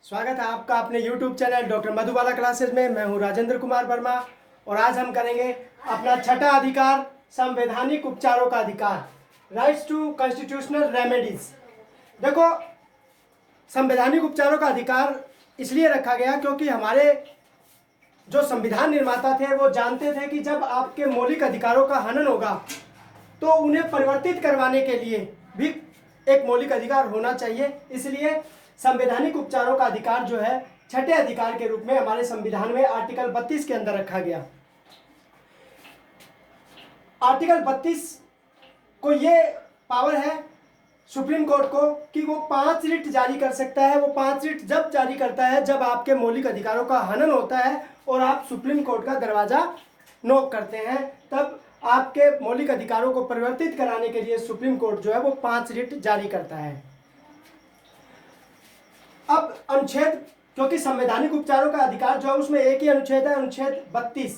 स्वागत है आपका अपने YouTube channel doctor Madhubala classes में। मैं हूं राजेंद्र कुमार वर्मा और आज हम करेंगे अपना छठा अधिकार, संवैधानिक उपचारों का अधिकार, राइट्स टू कॉन्स्टिट्यूशनल रेमेडीज। देखो, संवैधानिक उपचारों का अधिकार इसलिए रखा गया क्योंकि हमारे जो संविधान निर्माता थे वो जानते थे कि जब आपके मौलिक अधिकारों का हनन होगा तो उन्हें परिवर्तित करवाने के लिए भी एक मौलिक अधिकार होना चाहिए। इसलिए संवैधानिक उपचारों का अधिकार जो है छठे अधिकार के रूप में हमारे संविधान में आर्टिकल 32 के अंदर रखा गया। आर्टिकल 32 को ये पावर है सुप्रीम कोर्ट को कि वो 5 रिट जारी कर सकता है। वो 5 रिट जब जारी करता है जब आपके मौलिक अधिकारों का हनन होता है और आप सुप्रीम कोर्ट का दरवाजा नॉक करते हैं, तब आपके मौलिक अधिकारों को परिवर्तित कराने के लिए सुप्रीम कोर्ट जो है वो 5 रिट जारी करता है। अब अनुच्छेद, क्योंकि संवैधानिक उपचारों का अधिकार जो है उसमें एक ही अनुच्छेद है, अनुच्छेद 32,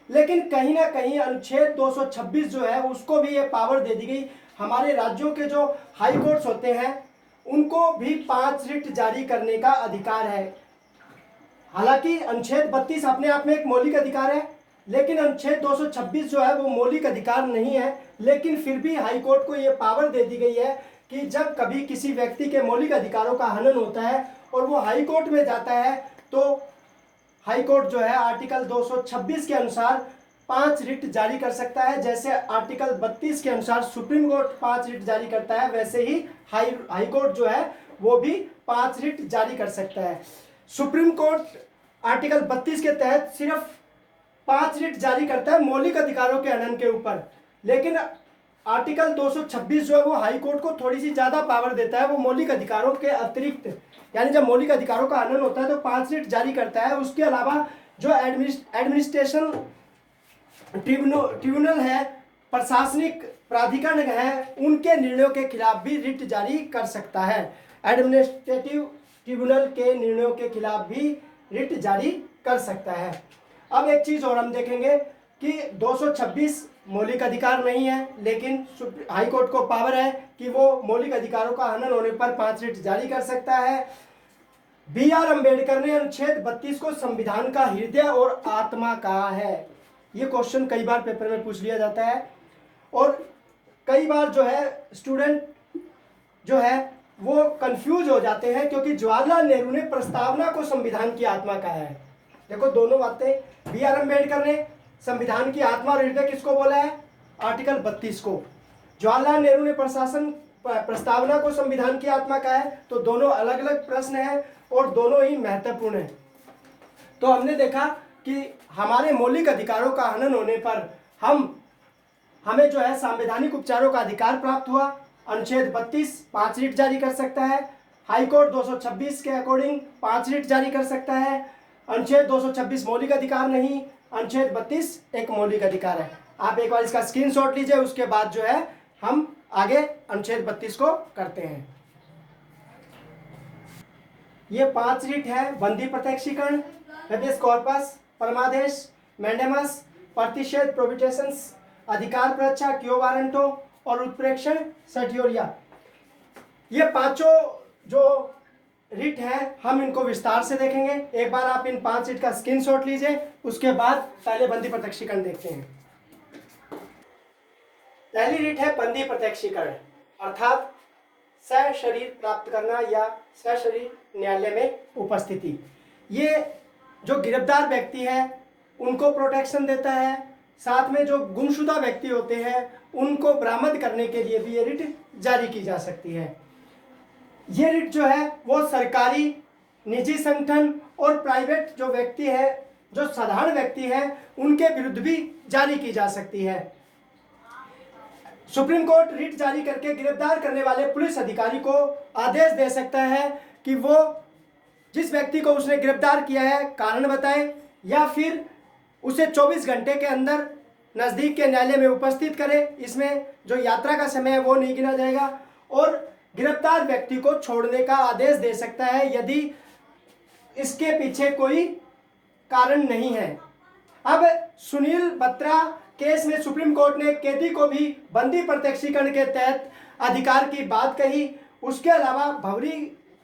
लेकिन कहीं ना कहीं अनुच्छेद 226 जो है उसको भी ये पावर दे दी गई। हमारे राज्यों के जो हाई कोर्ट्स होते हैं उनको भी 5 रिट जारी करने का अधिकार है। हालांकि अनुच्छेद 32 अपने आप में एक मौलिक अधिकार है, लेकिन अनुच्छेद 226 जो है वो मौलिक अधिकार नहीं है, लेकिन फिर भी हाई कोर्ट को ये पावर दे दी गई है कि जब कभी किसी व्यक्ति के मौलिक अधिकारों का हनन होता है और वो हाई कोर्ट में जाता है तो हाई कोर्ट जो है आर्टिकल 226 के अनुसार 5 रिट जारी कर सकता है। जैसे आर्टिकल 32 के अनुसार सुप्रीम कोर्ट 5 रिट जारी करता है, वैसे ही हाई कोर्ट जो है वो भी 5 रिट जारी कर सकता है। सुप्रीम कोर्ट आर्टिकल 32 के तहत सिर्फ 5 रिट जारी करता है मौलिक अधिकारों के हनन के ऊपर, लेकिन आर्टिकल 226 जो है वो हाई कोर्ट को थोड़ी सी ज्यादा पावर देता है। वो मौलिक अधिकारों के अतिरिक्त, यानी जब मौलिक अधिकारों का हनन होता है तो 5 रिट जारी करता है। उसके अलावा जो एडमिनिस्ट्रेशन ट्रिब्यूनल है, प्रशासनिक प्राधिकरण है, उनके निर्णयों के खिलाफ भी रिट जारी कर सकता है। एडमिनिस्ट्रेटिव ट्रिब्यूनल के निर्णयों के खिलाफ भी रिट जारी कर सकता है। अब एक चीज और हम देखेंगे कि 226 मौलिक अधिकार नहीं है, लेकिन हाई कोर्ट को पावर है कि वो मौलिक अधिकारों का हनन होने पर 5 रिट जारी कर सकता है। B.R. अम्बेडकर ने अनुच्छेद 32 को संविधान का हृदय और आत्मा कहा है। ये क्वेश्चन कई बार पेपर में पूछ लिया जाता है और कई बार जो है स्टूडेंट जो है वो कंफ्यूज हो जाते हैं, क्योंकि जवाहरलाल नेहरू ने प्रस्तावना को संविधान की आत्मा कहा है। देखो, दोनों बातें, B.R. अम्बेडकर ने संविधान की आत्मा और हृदय किसको बोला है? आर्टिकल 32 को। जवाहरलाल नेहरू ने प्रस्तावना को संविधान की आत्मा कहा है। तो दोनों अलग अलग प्रश्न हैं और दोनों ही महत्वपूर्ण हैं। तो हमने देखा कि हमारे मौलिक अधिकारों का हनन होने पर हमें जो है संवैधानिक उपचारों का अधिकार प्राप्त हुआ। अनुच्छेद 32 5 रिट जारी कर सकता है। हाई कोर्ट 226 के अकॉर्डिंग 5 रिट जारी कर सकता है। अनुच्छेद 226 मौलिक अधिकार नहीं, अनुच्छेद 32 एक मौलिक अधिकार है। आप एक बार इसका स्क्रीनशॉट लीजिए, उसके बाद जो है हम आगे अनुच्छेद 32 को करते हैं। ये 5 रिट है: बंदी प्रत्यक्षीकरण, हेबियस कॉर्पस, परमादेश, मैंडेमस, प्रतिषेध प्रोबिटेशंस, अधिकार परीक्षा, क्यो वारंटो और उत्प्रेक्षण सर्टियोरिया। ये पांचों जो रिट है हम इनको विस्तार से देखेंगे। एक बार आप इन 5 रिट का स्क्रीनशॉट लीजिए, उसके बाद पहले बंदी प्रत्यक्षीकरण देखते हैं। पहली रिट है बंदी प्रत्यक्षीकरण, अर्थात सशरीर प्राप्त करना या सशरीर न्यायालय में उपस्थिति। ये जो गिरफ्तार व्यक्ति है उनको प्रोटेक्शन देता है, साथ में जो गुमशुदा व्यक्ति होते हैं उनको बरामद करने के लिए भी ये रिट जारी की जा सकती है। ये रिट जो है वो सरकारी, निजी संगठन और प्राइवेट जो व्यक्ति है, जो साधारण व्यक्ति है, उनके विरुद्ध भी जारी की जा सकती है। सुप्रीम कोर्ट रिट जारी करके गिरफ्तार करने वाले पुलिस अधिकारी को आदेश दे सकता है कि वो जिस व्यक्ति को उसने गिरफ्तार किया है कारण बताए, या फिर उसे 24 घंटे के अंदर नज़दीक के न्यायालय में उपस्थित करे। इसमें जो यात्रा का समय है वो नहीं गिना जाएगा, और गिरफ्तार व्यक्ति को छोड़ने का आदेश दे सकता है यदि इसके पीछे कोई कारण नहीं है। अब सुनील बत्रा केस में सुप्रीम कोर्ट ने कैदी को भी बंदी प्रत्यक्षीकरण के तहत अधिकार की बात कही। उसके अलावा भवरी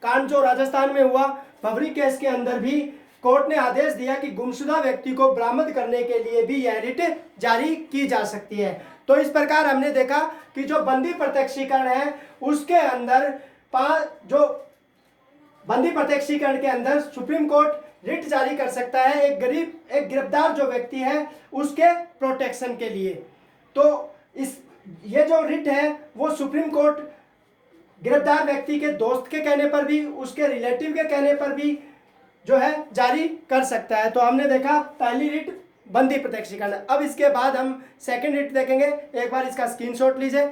कांड जो राजस्थान में हुआ भवरी केस के अंदर भी कोर्ट ने आदेश दिया कि गुमशुदा व्यक्ति को बरामद करने के लिए भी यह रिट जारी की जा सकती है। तो इस प्रकार हमने देखा कि जो बंदी प्रत्यक्षीकरण है उसके अंदर जो बंदी प्रत्यक्षीकरण के अंदर सुप्रीम कोर्ट रिट जारी कर सकता है एक गिरफ्तार जो व्यक्ति है उसके प्रोटेक्शन के लिए। तो ये जो रिट है वो सुप्रीम कोर्ट गिरफ्तार व्यक्ति के दोस्त के कहने पर भी, उसके रिलेटिव के कहने पर भी जो है जारी कर सकता है। तो हमने देखा पहली रिट बंदी प्रत्यक्षीकरण। अब इसके बाद हम सेकंड रिट देखेंगे। एक बार इसका स्क्रीनशॉट लीजिए।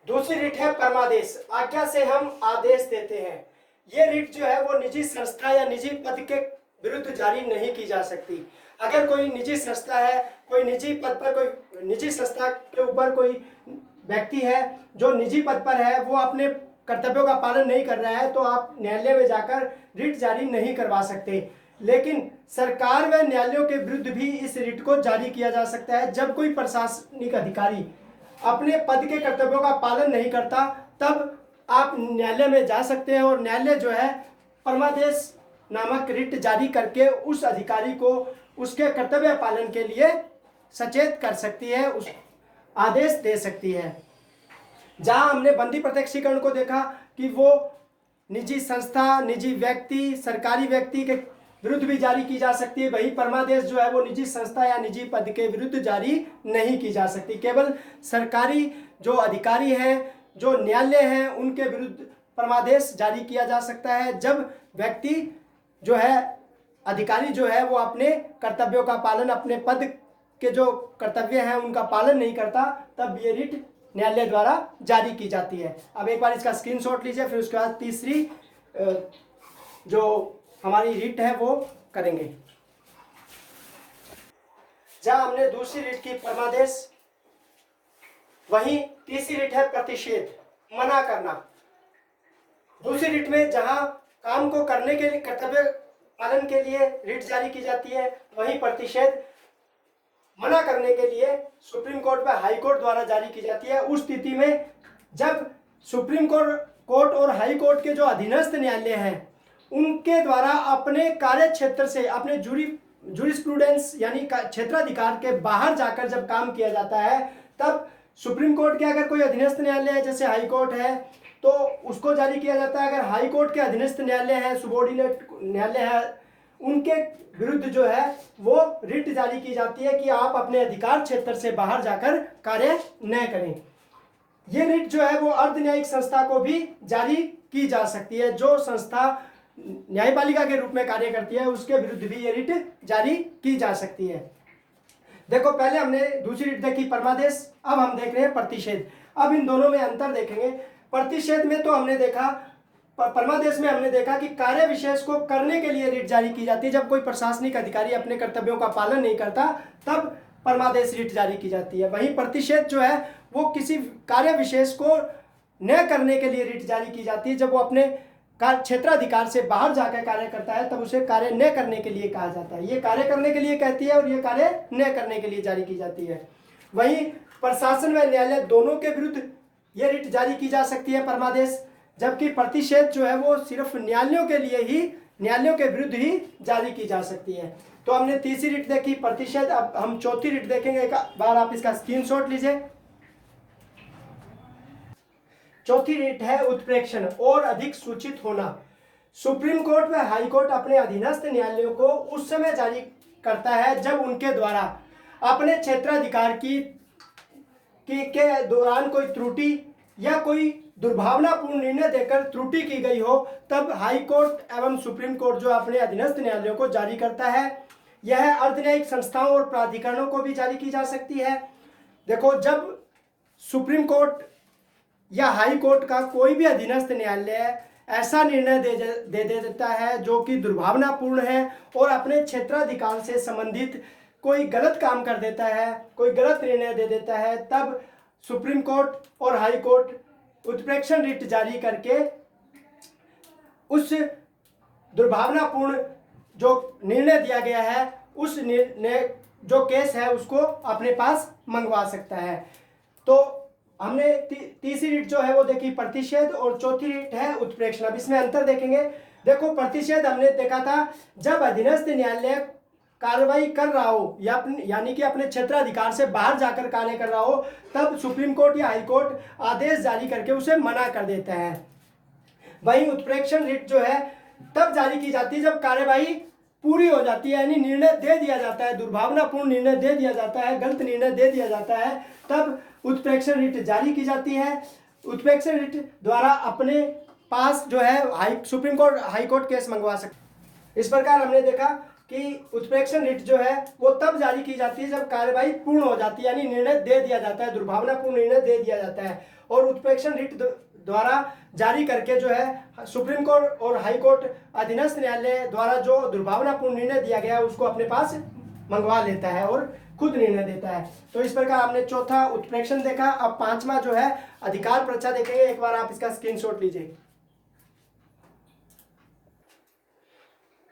दूसरी रिट है परमादेश। आज्ञा से हम आदेश देते हैं। ये रिट जो है वो निजी संस्था या निजी पद के विरुद्ध जारी नहीं की जा सकती। अगर कोई निजी संस्था है, कोई निजी पद पर, कोई निजी संस्था के ऊपर कोई व्यक्ति है जो निजी पद पर है, वो अपने कर्तव्यों का पालन नहीं कर रहा है, तो आप न्यायालय में जाकर रिट जारी नहीं करवा सकते। लेकिन सरकार व न्यायालयों के विरुद्ध भी इस रिट को जारी किया जा सकता है। जब कोई प्रशासनिक अधिकारी अपने पद के कर्तव्यों का पालन नहीं करता, तब आप न्यायालय में जा सकते हैं और न्यायालय जो है परमादेश नामक रिट जारी करके उस अधिकारी को उसके कर्तव्य पालन के लिए सचेत कर सकती है, उस आदेश दे सकती है। जहां हमने बंदी प्रत्यक्षीकरण को देखा कि वो निजी संस्था, निजी व्यक्ति, सरकारी व्यक्ति के विरुद्ध भी जारी की जा सकती है, वही परमादेश जो है वो निजी संस्था या निजी पद के विरुद्ध जारी नहीं की जा सकती। केवल सरकारी जो अधिकारी हैं, जो न्यायालय हैं, उनके विरुद्ध परमादेश जारी किया जा सकता है। जब व्यक्ति जो है, अधिकारी जो है, वो अपने कर्तव्यों का पालन, अपने पद के जो कर्तव्य हैं उनका पालन नहीं करता, तब ये रिट न्यायालय द्वारा जारी की जाती है। अब एक बार इसका स्क्रीनशॉट लीजिए, फिर उसके बाद तीसरी जो हमारी रिट है वो करेंगे। जहां हमने दूसरी रिट की परमादेश, वहीं तीसरी रिट है प्रतिषेध, मना करना। दूसरी रिट में जहां काम को करने के लिए, कर्तव्य पालन के लिए रिट जारी की जाती है, वहीं प्रतिषेध मना करने के लिए सुप्रीम कोर्ट व हाई कोर्ट द्वारा जारी की जाती है। उस स्थिति में जब सुप्रीम कोर्ट और हाई कोर्ट के जो अधीनस्थ न्यायालय हैं उनके द्वारा अपने कार्य क्षेत्र से, अपने जूरिस्प्रूडेंस यानी क्षेत्राधिकार के बाहर जाकर जब काम किया जाता है, तब सुप्रीम कोर्ट के अगर कोई अधीनस्थ न्यायालय है, जैसे हाई कोर्ट है, तो उसको जारी किया जाता है। अगर हाई कोर्ट के अधीनस्थ न्यायालय है, सुबॉर्डिनेट न्यायालय है, उनके विरुद्ध जो है वो रिट जारी की जाती है कि आप अपने अधिकार क्षेत्र से बाहर जाकर कार्य न करें। ये रिट जो है वो अर्ध न्यायिक संस्था को भी जारी की जा सकती है। जो संस्था न्यायपालिका के रूप में कार्य करती है उसके विरुद्ध भी ये रिट जारी की जा सकती है। देखो, पहले हमने दूसरी रिट देखी परमादेश, अब हम देख रहे हैं प्रतिषेध। अब इन दोनों में अंतर देखेंगे। प्रतिषेध में तो हमने देखा, परमादेश में हमने देखा कि कार्य विशेष को करने के लिए रिट जारी की जाती है। जब कोई प्रशासनिक अधिकारी अपने कर्तव्यों का पालन नहीं करता, तब परमादेश रिट जारी की जाती है। वहीं प्रतिषेध जो है वो किसी कार्य विशेष को न करने के लिए रिट जारी की जाती है। जब वो अपने क्षेत्राधिकार से बाहर जाकर कार्य करता है, तब उसे कार्य न करने के लिए कहा जाता है। ये कार्य करने के लिए कहती है और ये कार्य न करने के लिए जारी की जाती है। वहीं प्रशासन व न्यायालय दोनों के विरुद्ध ये रिट जारी की जा सकती है परमादेश, जबकि प्रतिषेध जो है वो सिर्फ न्यायालयों के लिए ही, न्यायालयों के विरुद्ध ही जारी की जा सकती है। तो हमने तीसरी रिट देखी प्रतिषेध। अब हम चौथी रिट देखेंगे। एक बार आप इसका स्क्रीनशॉट लीजिए। चौथी रिट है उत्प्रेक्षण और अधिक सूचित होना। सुप्रीम कोर्ट व हाई कोर्ट अपने अधीनस्थ न्यायालयों को उस समय जारी करता है जब उनके द्वारा अपने क्षेत्राधिकार के दौरान कोई त्रुटि या कोई दुर्भावनापूर्ण निर्णय देकर त्रुटि की गई हो, तब हाई कोर्ट एवं सुप्रीम कोर्ट जो अपने अधीनस्थ न्यायालयों को जारी करता है। यह अर्धन्यायिक संस्थाओं और प्राधिकरणों को भी जारी की जा सकती है। देखो, जब सुप्रीम कोर्ट या हाई कोर्ट का कोई भी अधीनस्थ न्यायालय ऐसा निर्णय दे देता है जो कि दुर्भावनापूर्ण है और अपने क्षेत्राधिकार से संबंधित कोई गलत काम कर देता है, कोई गलत निर्णय दे देता है, तब सुप्रीम कोर्ट और हाई कोर्ट उत्प्रेक्षण रिट जारी करके उस दुर्भावनापूर्ण जो निर्णय दिया गया है, उस निर्णय जो केस है उसको अपने पास मंगवा सकता है। तो हमने तीसरी रीट जो है वो देखी प्रतिषेध और चौथी रीट है उत्प्रेक्षण। अब इसमें अंतर देखेंगे। देखो प्रतिषेध हमने देखा था जब अधीनस्थ न्यायालय कार्रवाई कर रहा हो या यानी कि अपने क्षेत्राधिकार से बाहर जाकर कार्य कर रहा हो, तब सुप्रीम कोर्ट या हाई कोर्ट आदेश जारी करके उसे मना कर देते हैं। वहीं उत्प्रेक्षण रिट जो है तब जारी की जाती है जब कार्यवाही पूरी हो जाती है, यानी निर्णय दे दिया जाता है, दुर्भावनापूर्ण निर्णय दे दिया जाता है, गलत निर्णय दे दिया जाता है, तब उत्प्रेक्षण रिट जारी की जाती है। उत्प्रेक्षण रिट द्वारा अपने पास जो है supreme court high court case मंगवा सकते। इस प्रकार हमने देखा कि उत्प्रेक्षण रिट जो है वो तब जारी की जाती है जब कार्यवाही पूर्ण हो जाती है, यानी निर्णय दे दिया जाता है, दुर्भावनापूर्ण निर्णय दे दिया जाता है। और उत्प्रेक्षण रिट द्वारा जारी करके जो है सुप्रीम कोर्ट और हाई कोर्ट अधीनस्थ न्यायालय द्वारा जो दुर्भावनापूर्ण निर्णय दिया गया है उसको अपने पास मंगवा लेता है और खुद निर्णय देता है। तो इस प्रकार हमने चौथा उत्प्रेक्षण देखा। अब पांचवा जो है अधिकार प्रच्छा देखेंगे। एक बार आप इसका स्क्रीनशॉट लीजिए।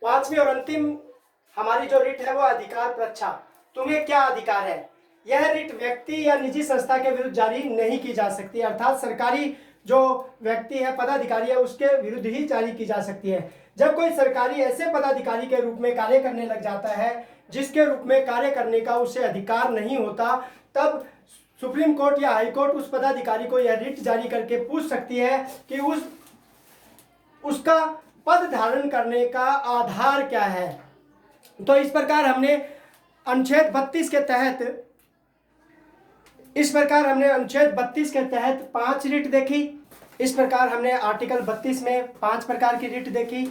पांचवी और अंतिम हमारी जो रिट है वो अधिकार प्रच्छा। तुम्हें क्या अधिकार है? यह रिट व्यक्ति या निजी संस्था के विरुद्ध जारी नहीं की जा सकती, अर्थात सरकारी जो व्यक्ति है पदाधिकारी है उसके विरुद्ध ही जारी की जा सकती है। जब कोई सरकारी ऐसे पदाधिकारी के रूप में कार्य करने लग जाता है जिसके रूप में कार्य करने का उसे अधिकार नहीं होता, तब सुप्रीम कोर्ट या हाई कोर्ट उस पदाधिकारी को यह रिट जारी करके पूछ सकती है कि उसका पद धारण करने का आधार क्या है। तो इस प्रकार हमने अनुच्छेद 32 के तहत अनुच्छेद 32 के तहत 5 रिट देखी। इस प्रकार हमने आर्टिकल 32 में 5 प्रकार की रिट देखी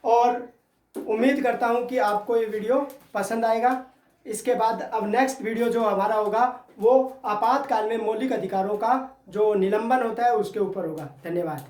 और उम्मीद करता हूं कि आपको ये वीडियो पसंद आएगा। इसके बाद अब नेक्स्ट वीडियो जो हमारा होगा वो आपातकाल में मौलिक अधिकारों का जो निलंबन होता है उसके ऊपर होगा। धन्यवाद।